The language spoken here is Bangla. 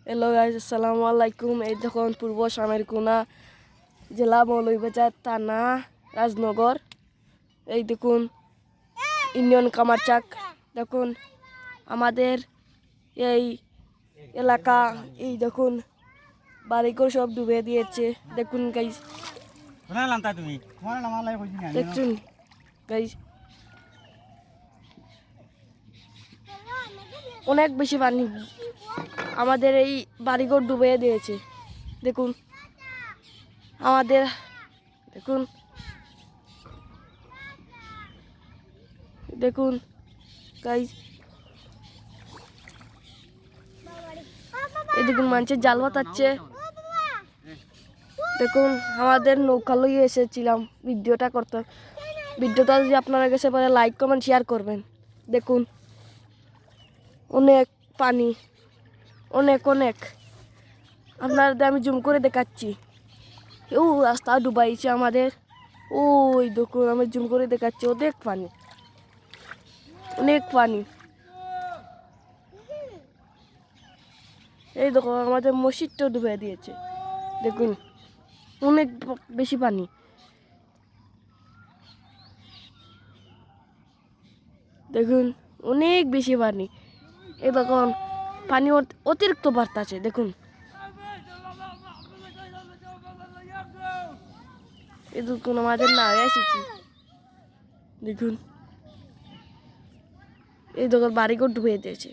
হ্যালো গাইস, আসসালামু আলাইকুম। এই দেখুন পূর্ব সামেরকুনা জেলা মৌলভীবাজার থানা রাজনগর। এই দেখুন ইউনিয়ন কামারচাক। দেখুন আমাদের এই এলাকা, এই দেখুন বাড়িঘর সব ডুবে দিয়েছে। দেখুন গাইস, দেখুন গাইস, অনেক বেশি পানি আমাদের এই বাড়িঘর ডুবে দিয়েছে। দেখুন আমাদের, দেখুন দেখুন গাইস, এই দেখুন মানুষের জাল বাতাচ্ছে। দেখুন আমাদের নৌকা লইয়ে এসেছিলাম ভিডিওটা করতে। ভিডিওটা যদি আপনারা কাছে পরে লাইক কমেন্ট শেয়ার করবেন। দেখুন অনেক পানি, অনেক অনেক। আপনাদের আমি জুম করে দেখাচ্ছি। ও রাস্তা ডুবাইছে আমাদের। ওই দেখুন আমি জুম করে দেখাচ্ছি, অনেক পানি, অনেক পানি। এই দেখো আমাদের মসজিদটা ডুবে দিয়েছে। দেখুন অনেক বেশি পানি। দেখুন অনেক বেশি পানি। এই দেখুন পানি অতিরিক্ত বাড়তেছে। দেখুন এই দেখুন আমাদের না এসেছি। দেখুন এই দেখুন বাড়িঘর ডুবে দিয়েছে।